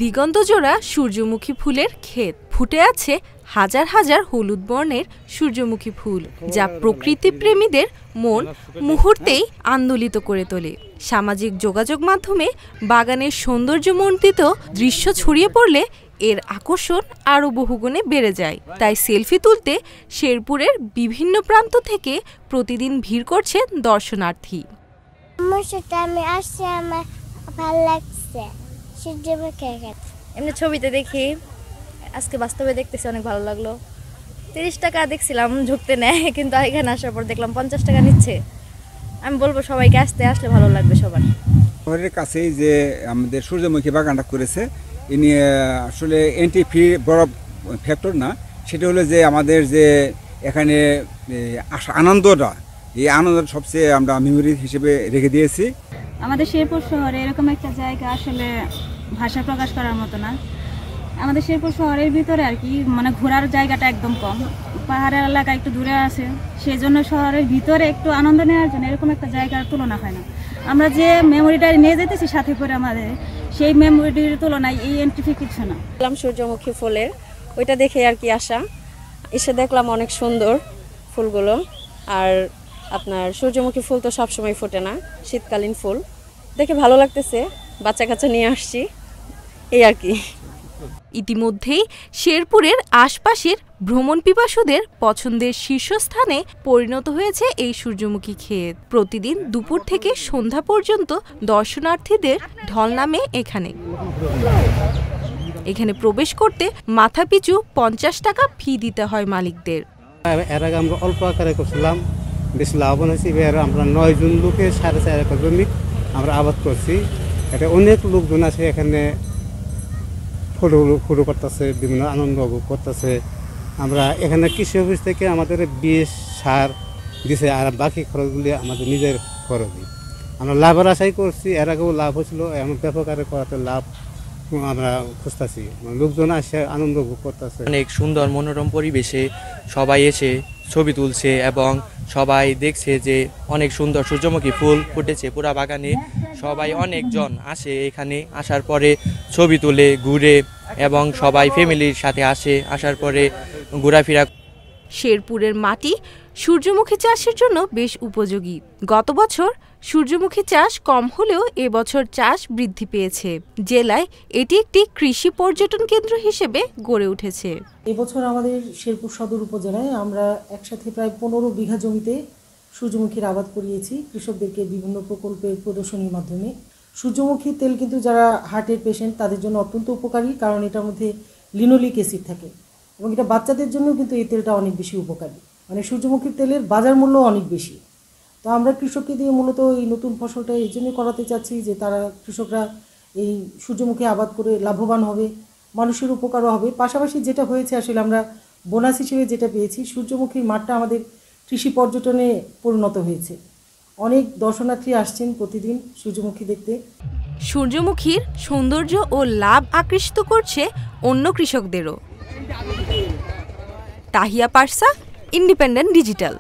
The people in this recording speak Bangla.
দিগন্তজোড়া সূর্যমুখী ফুলের ক্ষেত, ফুটে আছে হাজার হাজার হলুদ বর্ণের সূর্যমুখী ফুল, যা প্রকৃতি প্রেমীদের মন মুহূর্তেই আন্দোলিত করে তোলে। সামাজিক যোগাযোগ মাধ্যমে বাগানের সৌন্দর্যমণ্ডিত দৃশ্য ছড়িয়ে পড়লে এর আকর্ষণ আরও বহুগুণে বেড়ে যায়। তাই সেলফি তুলতে শেরপুরের বিভিন্ন প্রান্ত থেকে প্রতিদিন ভিড় করছে দর্শনার্থী। আমি আসছি, আমার ভালো লাগছে সূর্যমুখী ক্ষেত। এমনি ছবিতে দেখি, আজকে বাস্তবে দেখতেছি, অনেক ভালো লাগলো। 30 টাকা দেখছিলাম ঝুঁকতে নেয়, কিন্তু এখানে আসার পর দেখলাম 50 টাকা নিচ্ছে। আমি বলবো সবাইকে আসলে ভালো লাগবে সবার। শহরের কাছেই যে আমাদের সূর্যমুখী বাগানটা করেছে, ইনি আসলে এন্ট্রি ফি বড় ফ্যাক্টর না, সেটা হলো যে আমাদের যে এখানে আনন্দটা, এই আনন্দটা সবচেয়ে আমরা মেমোরি হিসেবে রেখে দিয়েছি। আমাদের শেরপুর শহরে এরকম একটা জায়গা আসলে ভাষা প্রকাশ করার মতো না। আমাদের শেরপুর শহরের ভিতরে আর কি মানে ঘোরার জায়গাটা একদম কম, পাহাড়ের এলাকা একটু দূরে আছে, সেই জন্য শহরের ভিতরে একটু আনন্দ নেওয়ার জন্য এরকম একটা জায়গার তুলনা হয় না। আমরা যে মেমোরিটা নিয়ে যেতেছি সাথে করে আমাদের, সেই মেমোরিটির তুলনায় এই এন্ট্রি ফি কিছু না। সূর্যমুখী ফুলের ওইটা দেখে আর কি এসে দেখলাম অনেক সুন্দর ফুলগুলো। আর আপনার সূর্যমুখী ফুল তো সবসময় ফোটে না, শীতকালীন ফুল দেখে ভালো লাগতেছে, বাচ্চা কাচ্চা নিয়ে আসছি, এই আর কি। ইতিমধ্যেই শেরপুরের আশপাশের ভ্রমণ পিপাসুদের পছন্দের শীর্ষস্থানে পরিণত হয়েছে এই সূর্যমুখী ক্ষেত। প্রতিদিন দুপুর থেকে সন্ধ্যা পর্যন্ত দর্শনার্থীদের ঢল নামে এখানে প্রবেশ করতে মাথাপিছু 50 টাকা ফি দিতে হয় মালিকদের। এর আগে আমরা অল্প আকারে করছিলাম, বেশি লাভবান হয়েছি। এবার আমরা 9 জন লোকে 4.5 একর জমি আমরা আবাদ করছি। এটা অনেক লোকজন আছে এখানে, ফটো করতেছে, বিভিন্ন আনন্দ উপভোগ করতেছে। আমরা এখানে কৃষি অফিস থেকে আমাদের বীজ সার দিছে, আর বাকি খরচগুলি আমাদের নিজের খরচই। আমরা লাভের আশাই করছি, এর আগেও লাভ হয়েছিল, এমন ব্যাপক আকারে করাতে লাভ আমরা খুঁজতেছি। লোকজন আসে আনন্দ উপভোগ করতেছে। অনেক সুন্দর মনোরম পরিবেশে সবাই এসে ছবি তুলছে এবং সবাই দেখছে যে অনেক সুন্দর সূর্যমুখী ফুল ফুটেছে পুরা বাগানে। সবাই অনেকজন আসে, এখানে আসার পরে ছবি তুলে ঘুরে এবং সবাই ফ্যামিলির সাথে আসার পরে ঘোরাফেরা। শেরপুরের মাটি সূর্যমুখী চাষের জন্য বেশ উপযোগী। গত বছর সূর্যমুখী চাষ কম হলেও এবছর চাষ বৃদ্ধি পেয়েছে। জেলায় এটি একটি কৃষি পর্যটন কেন্দ্র হিসেবে গড়ে উঠেছে। এবছর আমাদের শেরপুর সদর উপজেলায় আমরা একসাথে প্রায় 15 বিঘা জমিতে সূর্যমুখীর আবাদ করিয়েছি কৃষকদেরকে বিভিন্ন প্রকল্পের প্রদর্শনীর মাধ্যমে। সূর্যমুখী তেল কিন্তু যারা হার্টের পেশেন্ট তাদের জন্য অত্যন্ত উপকারী, কারণ এটার মধ্যে লিনোলিক অ্যাসিড থাকে এবং এটা বাচ্চাদের জন্য কিন্তু এই তেলটা অনেক বেশি উপকারী। মানে সূর্যমুখীর তেলের বাজার মূল্য অনেক বেশি। তো আমরা কৃষককে দিয়ে মূলত এই নতুন ফসলটা এই জন্যই করাতে চাচ্ছি যে তারা কৃষকরা এই সূর্যমুখী আবাদ করে লাভবান হবে, মানুষের উপকারও হবে। পাশাপাশি যেটা হয়েছে আসলে আমরা বোনাস হিসেবে যেটা পেয়েছি, সূর্যমুখীর মাঠটা আমাদের কৃষি পর্যটনে পরিণত হয়েছে। অনেক দর্শনার্থী আসছেন প্রতিদিন সূর্যমুখী দেখতে। সূর্যমুখীর সৌন্দর্য ও লাভ আকৃষ্ট করছে অন্য কৃষকদেরও। Tahiya পারসা, independent digital.